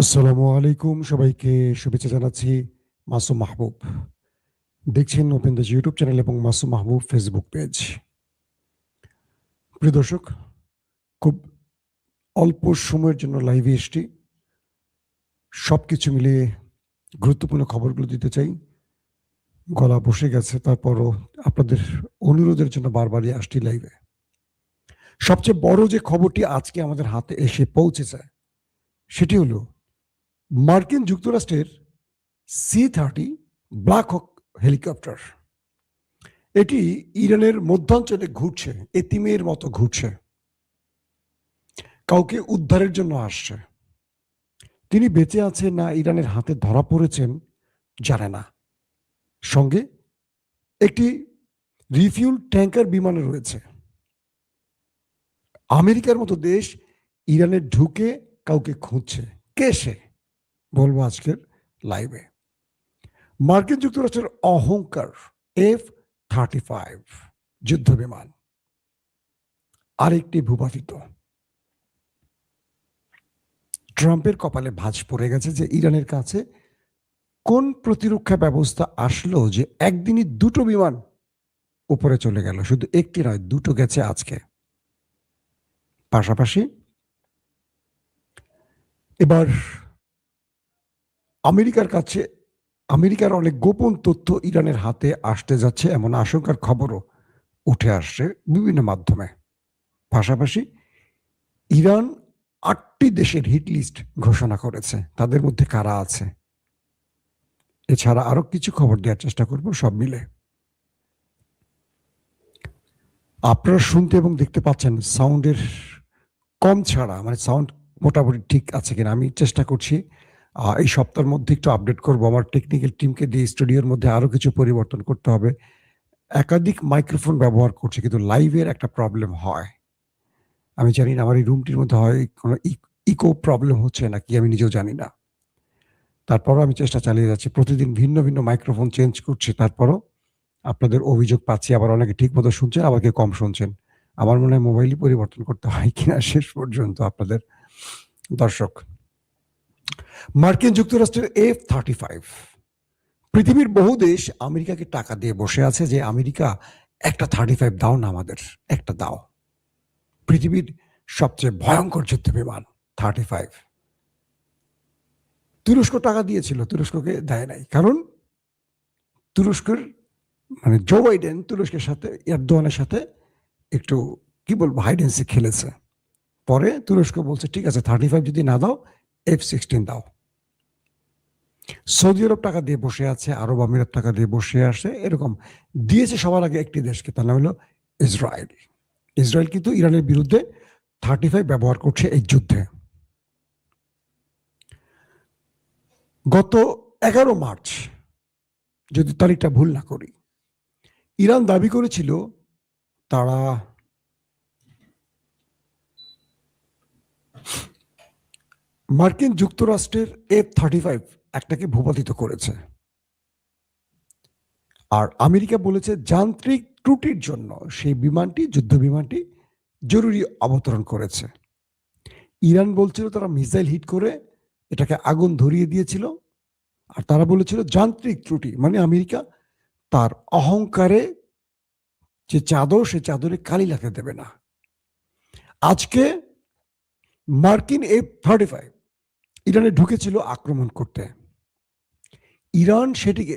আসসালামু আলাইকুম, সবাইকে শুভেচ্ছা জানাচ্ছি। মাসুম মাহবুব দেখছেন ওপেন দ্য ইউটিউব চ্যানেল এবং মাসুম মাহবুব ফেসবুক পেজ। প্রিয় দর্শক, খুব অল্প সময়ের জন্য লাইভে এসছি। সবকিছু মিলিয়ে গুরুত্বপূর্ণ খবরগুলো দিতে চাই। গলা বসে গেছে, তারপরও আপনাদের অনুরোধের জন্য বারবারই আসছি লাইভে। সবচেয়ে বড় যে খবরটি আজকে আমাদের হাতে এসে পৌঁছেছে সেটি হলো মার্কিন যুক্তরাষ্ট্রের C-30 ব্ল্যাক হক হেলিকপ্টার। এটি ইরানের মধ্যাঞ্চলে ঘুরছে, এতিমের মতো ঘুরছে, কাউকে উদ্ধারের জন্য আসছে। তিনি বেঁচে আছেন না ইরানের হাতে ধরা পড়েছেন জানে না। সঙ্গে একটি রিফিউল ট্যাঙ্কার বিমানে রয়েছে। আমেরিকার মতো দেশ ইরানে ঢুকে কাউকে খুঁজছে। কে সে? বলবো আজকের লাইভে। মার্কিন যুক্তরাষ্ট্রের অহংকার F-35 যুদ্ধ বিমান আরেকটি ভূপাতিত। ট্রাম্পের কপালে ভাঁজ পড়ে গেছে যে ইরানের কাছে কোন প্রতিরক্ষা ব্যবস্থা আসলো যে একদিনই দুটো বিমান উপরে চলে গেল। শুধু একটি নয়, দুটো গেছে আজকে। পাশাপাশি এবার আমেরিকার অনেক গোপন তথ্য ইরানের হাতে আসতে যাচ্ছে এমন আশঙ্কার খবরও উঠে আসছে বিভিন্ন মাধ্যমে। পাশাপাশি ইরান 8টি দেশের হিট লিস্ট ঘোষণা করেছে, তাদের মধ্যে কারা আছে। এছাড়া আরো কিছু খবর দেওয়ার চেষ্টা করব সব মিলে। আপনারা শুনতে এবং দেখতে পাচ্ছেন সাউন্ডের কম ছাড়া, মানে সাউন্ড মোটামুটি ঠিক আছে কিনা আমি চেষ্টা করছি। এই সপ্তাহের মধ্যে একটু আপডেট করব। আমার টেকনিক্যাল টিমকে দিয়ে স্টুডিওর মধ্যে আরো কিছু পরিবর্তন করতে হবে। একাধিক মাইক্রোফোন ব্যবহার করছি, কিন্তু লাইভের একটা প্রবলেম হয়। আমি জানি না আমার এই রুমটির মধ্যে হয় কোনো ইকো প্রবলেম হচ্ছে নাকি, আমি নিজেও জানি না। তারপরও আমি চেষ্টা চালিয়ে যাচ্ছি, প্রতিদিন ভিন্ন ভিন্ন মাইক্রোফোন চেঞ্জ করছি। তারপরও আপনাদের অভিযোগ পাচ্ছি, আবার অনেকে ঠিক মতো শুনছেন, আবার কেউ কম শুনছেন। আমার মনে হয় মোবাইলই পরিবর্তন করতে হয় কিনা শেষ পর্যন্ত। আপনাদের দর্শক, মার্কিন যুক্তরাষ্ট্রের F-35, পৃথিবীর বহু দেশ আমেরিকাকে টাকা দিয়ে বসে আছে যে আমেরিকা একটা 35 দাও না, আমাদের একটা দাও। পৃথিবীর সবচেয়ে ভয়ঙ্কর যুদ্ধ বিমান 35। তুরস্ক টাকা দিয়েছিল, তুরস্ককে দেয় নাই, কারণ তুরস্কের মানে জো বাইডেন তুরস্কের সাথে এরদোয়ানের সাথে একটু কি বলবো হাইডেন্সি খেলেছে। পরে তুরস্ক বলছে ঠিক আছে 35 যদি না দাও F-16 দাও। সৌদি আরব টাকা দিয়ে বসে আছে, আরব আমিরাত টাকা দিয়ে বসে আসে, এরকম দিয়েছে সবার আগে একটি দেশকে, তার নাম হলো ইসরায়েল। ইসরায়েল কিন্তু ইরানের বিরুদ্ধে 35 ব্যবহার করছে এই যুদ্ধে। গত 11 মার্চ, যদি তারিখটা ভুল না করি, ইরান দাবি করেছিল তারা মার্কিন যুক্তরাষ্ট্রের F-35 একটাকে ভূপাতিত করেছে। আর আমেরিকা বলেছে যান্ত্রিক ত্রুটির জন্য সেই বিমানটি, যুদ্ধ বিমানটি জরুরি অবতরণ করেছে। ইরান বলছিল তারা মিসাইল হিট করে এটাকে আগুন ধরিয়ে দিয়েছিল, আর তারা বলেছিল যান্ত্রিক ত্রুটি। মানে আমেরিকা তার অহংকারে যে চাদর, সে চাদরে কালি লাগতে দেবে না। আজকে মার্কিন F-35 ইরানে ঢুকেছিল আক্রমণ করতে। ইরান সেটিকে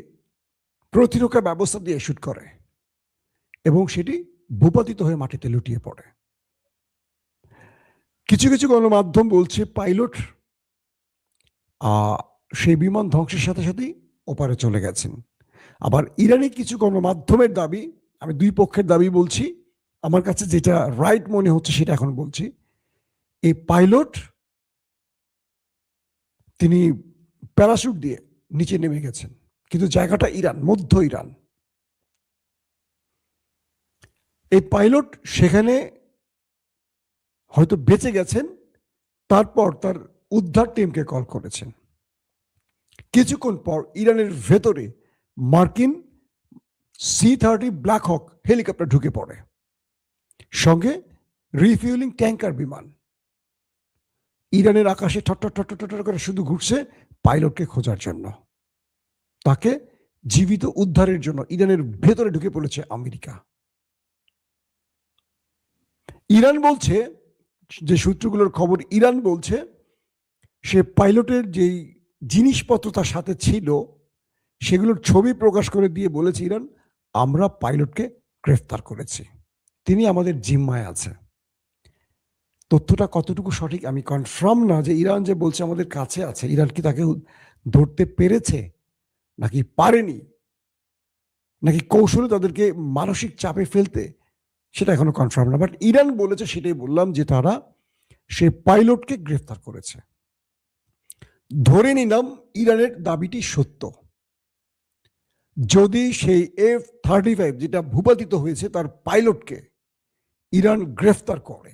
প্রতিরক্ষা ব্যবস্থা দিয়ে শুট করে এবং সেটি ভূপাতিত হয়ে মাটিতে লুটিয়ে পড়ে। কিছু কিছু গণমাধ্যম বলছে পাইলট সেই বিমান ধ্বংসের সাথে সাথেই ওপারে চলে গেছেন। আবার ইরানি কিছু গণমাধ্যমের দাবি, আমি দুই পক্ষের দাবি বলছি, আমার কাছে যেটা রাইট মনে হচ্ছে সেটা এখন বলছি। এই পাইলট তিনি প্যারাশুট দিয়ে নিচে নেমে গেছেন, কিন্তু জায়গাটা ইরান, মধ্য ইরান। এই পাইলট সেখানে হয়তো বেঁচে গেছেন, তারপর তার উদ্ধার টিমকে কল করেছেন। কিছুক্ষণ পর ইরানের ভেতরে মার্কিন C-30 ব্ল্যাক হক হেলিকপ্টার ঢুকে পড়ে, সঙ্গে রিফিউলিং ট্যাঙ্কার বিমান। ইরানের আকাশে ঠট্টর ঠট্টর ঠট্টর করে শুধু ঘুরছে পাইলটকে খোঁজার জন্য, তাকে জীবিত উদ্ধারের জন্য ইরানের ভেতরে ঢুকে পড়েছে আমেরিকা। ইরান বলছে, যে সূত্রগুলোর খবর, ইরান বলছে সে পাইলটের যেই জিনিসপত্র তার সাথে ছিল সেগুলোর ছবি প্রকাশ করে দিয়ে বলেছে ইরান, আমরা পাইলটকে গ্রেফতার করেছি, তিনি আমাদের জিম্মায় আছে। তথ্যটা কতটুকু সঠিক আমি কনফার্ম না, যে ইরান যে বলছে আমাদের কাছে আছে, ইরান কি তাকে ধরতে পেরেছে নাকি পারেনি, নাকি কৌশলে তাদেরকে মানসিক চাপে ফেলতে, সেটা এখনো কনফার্ম না। বাট ইরান বলেছে, সেটাই বললাম, যে তারা সে পাইলটকে গ্রেফতার করেছে। ধরে নিলাম ইরানের দাবিটি সত্য, যদি সেই F-35 যেটা ভূপাতিত হয়েছে তার পাইলটকে ইরান গ্রেফতার করে,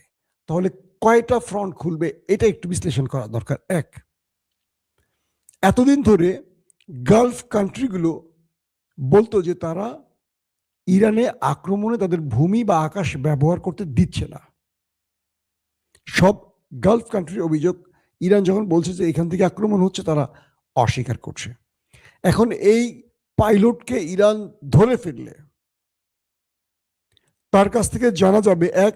তাহলে কয়টা ফ্রন্ট খুলবে এটা একটু বিশ্লেষণ করা দরকার। এক, এতদিন ধরে গালফ কান্ট্রিগুলো বলতো যে তারা ইরানে আক্রমণে তাদের ভূমি বা আকাশ ব্যবহার করতে দিচ্ছে না। সব গালফ কান্ট্রির অভিযোগ, ইরান যখন বলছে যে এখান থেকে আক্রমণ হচ্ছে, তারা অস্বীকার করছে। এখন এই পাইলটকে ইরান ধরে ফেললে তার কাছ থেকে জানা যাবে, এক,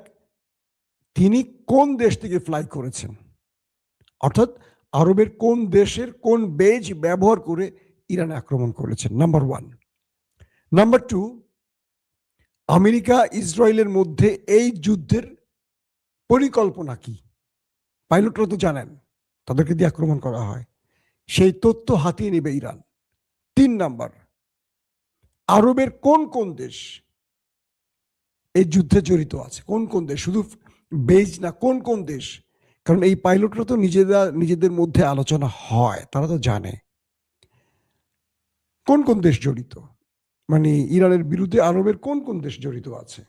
তিনি কোন দেশ থেকে ফ্লাই করেছেন, অর্থাৎ আরবের কোন দেশের কোন বেজ ব্যবহার করে ইরানে আক্রমণ করেছেন, number one. Number two, America ইসরায়েলের মধ্যে এই যুদ্ধের পরিকল্পনা কি, পাইলটরা তো জানেন তাদেরকে দিয়ে আক্রমণ করা হয়, সেই তথ্য হাতিয়ে নেবে ইরান। তিন নাম্বার, আরবের কোন কোন দেশ এই যুদ্ধে জড়িত আছে, কোন কোন দেশ, শুধু বেজ না, কোন কোন দেশ, কারণ এই পাইলটরা তো নিজেদের মধ্যে আলোচনা হয়, তারা তো জানে কোন কোন দেশ জড়িত, মানে ইরানের বিরুদ্ধে আরবের কোন কোন দেশ জড়িত আছে।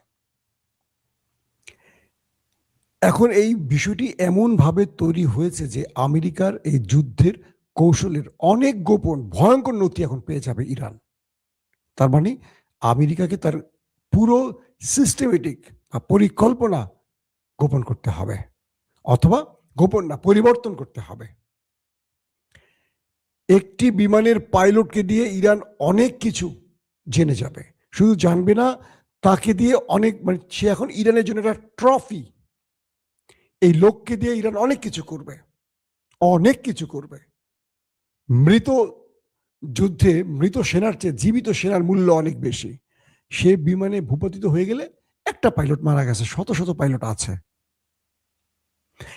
এখন এই বিষয়টি এমন ভাবে তৈরি হয়েছে যে আমেরিকার এই যুদ্ধের কৌশলের অনেক গোপন ভয়ঙ্কর নথি এখন পেয়ে যাবে ইরান। তার মানে আমেরিকাকে তার পুরো সিস্টেমেটিক বা পরিকল্পনা গোপন করতে হবে, অথবা গোপন না, পরিবর্তন করতে হবে। একটি বিমানের পাইলটকে দিয়ে ইরান অনেক কিছু জেনে যাবে, শুধু জানবে না, তাকে দিয়ে অনেক, মানে সে এখন ইরানের জন্য একটা ট্রফি। এই লোককে দিয়ে ইরান অনেক কিছু করবে, অনেক কিছু করবে। মৃত যুদ্ধে মৃত সেনার চেয়ে জীবিত সেনার মূল্য অনেক বেশি। সে বিমানে ভূপাতিত হয়ে গেলে, একটা পাইলট মারা গেছে, শত শত পাইলট আছে,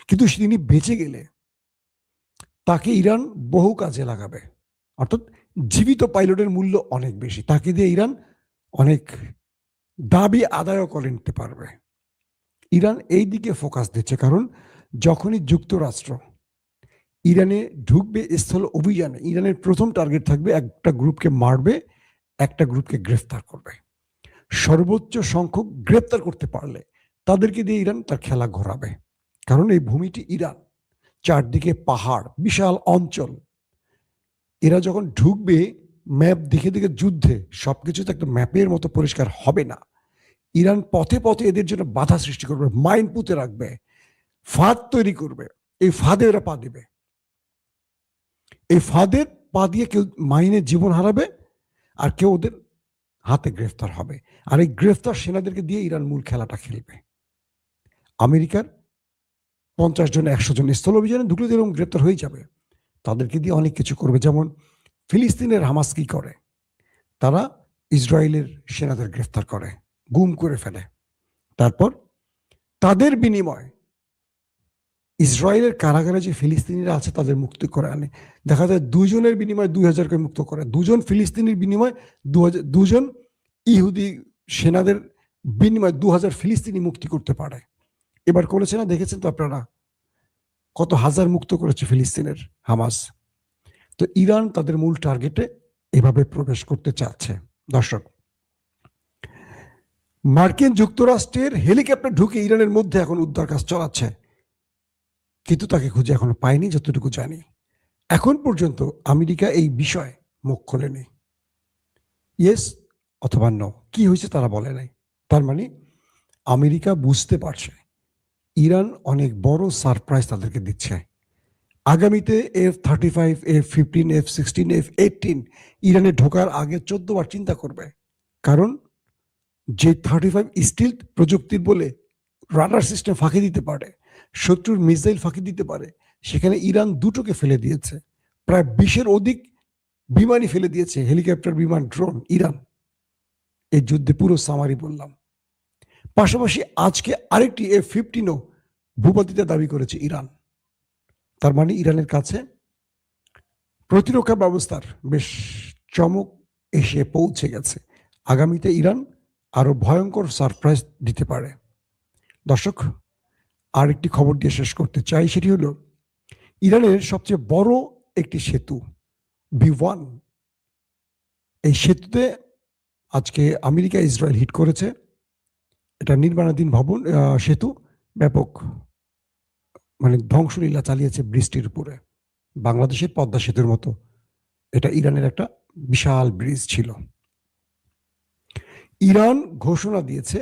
কিন্তু তিনি বেঁচে গেলে তাকে ইরান বহু কাজে লাগাবে, অর্থাৎ জীবিত পাইলটের মূল্য অনেক বেশি, তাকে দিয়ে ইরান অনেক দাবি আদায়ও করে নিতে পারবে। ইরান এই দিকে ফোকাস দিচ্ছে, কারণ যখনই যুক্তরাষ্ট্র ইরানে ঢুকবে স্থল অভিযানে, ইরানের প্রথম টার্গেট থাকবে একটা গ্রুপকে মারবে, একটা গ্রুপকে গ্রেফতার করবে। সর্বোচ্চ সংখ্যক গ্রেফতার করতে পারলে তাদেরকে দিয়ে ইরান তার খেলা ঘোরাবে, কারণ এই ভূমিটি ইরান, চারদিকে পাহাড়, বিশাল অঞ্চল। এরা যখন ঢুকবে ম্যাপ দেখে দেখে যুদ্ধে, সবকিছু তো একটা ম্যাপের মতো পরিষ্কার হবে না। ইরান পথে পথে এদের জন্য বাধা সৃষ্টি করবে, মাইন পুঁতে রাখবে, ফাঁদ তৈরি করবে, এই ফাঁদে এরা পা দেবে, এই ফাঁদের পা দিয়ে কেউ মাইনে জীবন হারাবে, আর কেউ ওদের হাতে গ্রেফতার হবে। আর এই গ্রেফতার সেনাদেরকে দিয়ে ইরান মূল খেলাটা খেলবে। আমেরিকার 50 জন 100 জন স্থল অভিযানে ঢুকলে এরকম গ্রেফতার হয়ে যাবে, তাদেরকে দিয়ে অনেক কিছু করবে। যেমন ফিলিস্তিনের হামাস কি করে, তারা ইসরায়েলের সেনাদের গ্রেফতার করে, গুম করে ফেলে, তারপর তাদের বিনিময় ইসরায়েলের কারাগারে যে ফিলিস্তিনিরা আছে তাদের মুক্তি করে আনে। দেখা যায় 2 জনের বিনিময়ে 2000কে মুক্ত করে, 2 জন ফিলিস্তিনির বিনিময়ে 2 জন ইহুদি সেনাদের বিনিময়ে 2000 ফিলিস্তিনি মুক্তি করতে পারে। এবার করেছে না, দেখেছেন তো আপনারা, কত হাজার মুক্ত করেছে ফিলিস্তিনের হামাস। তো ইরান তাদের মূল টার্গেটে এভাবে প্রবেশ করতে চাচ্ছে। দর্শক, মার্কিন যুক্তরাষ্ট্রের হেলিকপ্টার ঢুকে ইরানের মধ্যে এখন উদ্ধার কাজ চালাচ্ছে, কিন্তু তাকে খুঁজে এখনো পায়নি যতটুকু জানি। এখন পর্যন্ত আমেরিকা এই বিষয়ে মুখ খোলেনি, ইয়েস অথবা নো, কি হয়েছে তারা বলে নাই। তার মানে আমেরিকা বুঝতে পারছে ইরান অনেক বড় সারপ্রাইজ তাদেরকে দিচ্ছে, আগামীতে F-35, F-15, F-16, F-18 ইরানে ঢোকার আগে 14 বার চিন্তা করবে। কারণ যে 35 স্টিল প্রযুক্তির বলে রাডার সিস্টেম ফাঁকি দিতে পারে, শত্রুর মিসাইল ফাঁকি দিতে পারে, সেখানে ইরান দুটোকে ফেলে দিয়েছে। প্রায় 20-এর অধিক বিমানই ফেলে দিয়েছে, হেলিকপ্টার, বিমান, ড্রোন ইরান। এই যুদ্ধে পুরো সামারি বললাম। পাশাপাশি আজকে আরেকটি F-15ও ভূপাতিতা দাবি করেছে ইরান। তার মানে ইরানের কাছে প্রতিরক্ষা ব্যবস্থার বেশ চমক এসে পৌঁছে গেছে। আগামীতে ইরান আরো ভয়ঙ্কর সারপ্রাইজ দিতে পারে। দর্শক, আরেকটি খবর দিয়ে শেষ করতে চাই, সেটি হলো ইরানের সবচেয়ে বড় একটি সেতু B1, এই সেতুতে আজকে আমেরিকা ইসরায়েল হিট করেছে। এটা নির্মাণাধীন ভবন সেতু ব্যাপক ধ্বংসলীলা চালিয়েছে বৃষ্টির উপরে। বাংলাদেশের পদ্মা সেতুর মতো এটা ইরানের একটা বিশাল ব্রিজ ছিল। ইরান ঘোষণা দিয়েছে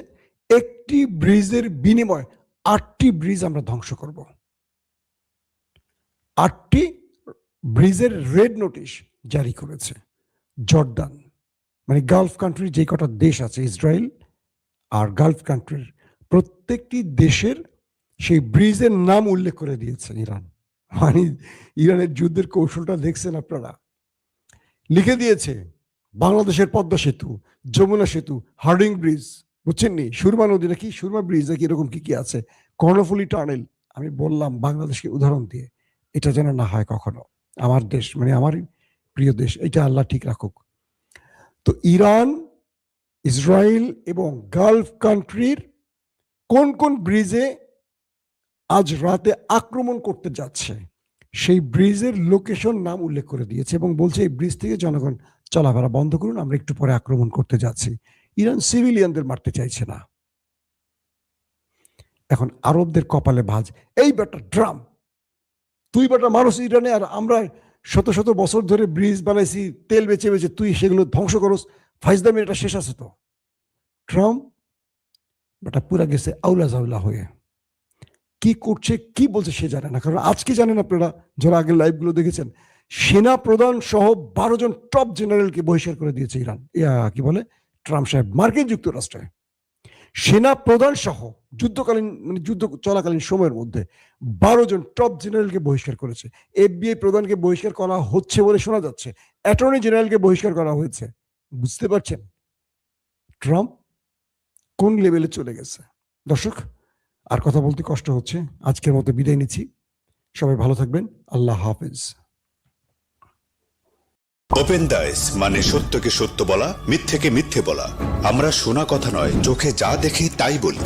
একটি ব্রিজের বিনিময়ে 8টি ব্রিজ আমরা ধ্বংস করব। 8টি ব্রিজের রেড নোটিশ জারি করেছে জর্ডান, গালফ কান্ট্রির যে কটা দেশ আছে, ইসরায়েল আর গালফ কান্ট্রির প্রত্যেকটি দেশের সেই ব্রিজের নাম উল্লেখ করে দিয়েছে ইরান। ইরানের যুদ্ধের কৌশলটা দেখছেন আপনারা। লিখে দিয়েছে বাংলাদেশের পদ্মা সেতু, যমুনা সেতু, হার্ডিং ব্রিজ, বুঝছেন নি, সুরমা নদী নাকি, সুরমা ব্রিজ নাকি, এরকম কি কি আছে, কর্ণফুলী টানেল। আমি বললাম বাংলাদেশকে উদাহরণ দিয়ে, এটা যেন না হয় কখনো। আমার দেশ, আমার প্রিয় দেশ, এটা আল্লাহ ঠিক রাখুক। তো ইরান, ইসরায়েল এবং গালফ কান্ট্রির কোন কোন ব্রিজে আজ রাতে আক্রমণ করতে যাচ্ছে সেই ব্রিজের লোকেশন নাম উল্লেখ করে দিয়েছে এবং বলছে এই ব্রিজ থেকে জনগণ চলাফেরা বন্ধ করুন, আমরা একটু পরে আক্রমণ করতে যাচ্ছি। ইরান সিভিলিয়ানদের মারতে চাইছে না। এখন আরবদের কপালে ভাঁজ, এই বেটা ড্রাম, তুই বেটা মানুষ ইরানে, আর আমরা শত শত বছর ধরে ব্রিজ বানাইছি তেল বেচে বেচে, তুই সেগুলো ধ্বংস করস, ফাইজদামি, এটা শেষ আছে তো। ট্রাম্প বেটা পুরা গেছে আউলা জাউলা হয়ে, কি করছে কি বলছে সে জানে না। কারণ আজকে জানেন আপনারা যারা আগের লাইভগুলো দেখেছেন, সেনা প্রধান সহ 12 জন টপ জেনারেলকে বহিষ্কার করে দিয়েছে ইরান, কি বলে ট্রাম্প সাহেব, মার্কিন যুক্তরাষ্ট্রে। সেনা প্রধান সহ যুদ্ধকালীন যুদ্ধ চলাকালীন সময়ের মধ্যে 12 জন টপ জেনারেলকে বহিষ্কার করেছে। FBI প্রধানকে বহিষ্কার করা হচ্ছে বলে শোনা যাচ্ছে, অ্যাটর্নি জেনারেলকে বহিষ্কার করা হয়েছে। বুঝতে পারছেন ট্রাম্প কোন লেভেলে চলে গেছে। দর্শক, আর কথা বলতে কষ্ট হচ্ছে, আজকের মতো বিদায় নিচ্ছি। সবাই ভালো থাকবেন, আল্লাহ হাফেজ। ওপেন দাইস মানে সত্যকে সত্য বলা, মিথ্যেকে মিথ্যে বলা। আমরা শোনা কথা নয়, চোখে যা দেখি তাই বলি।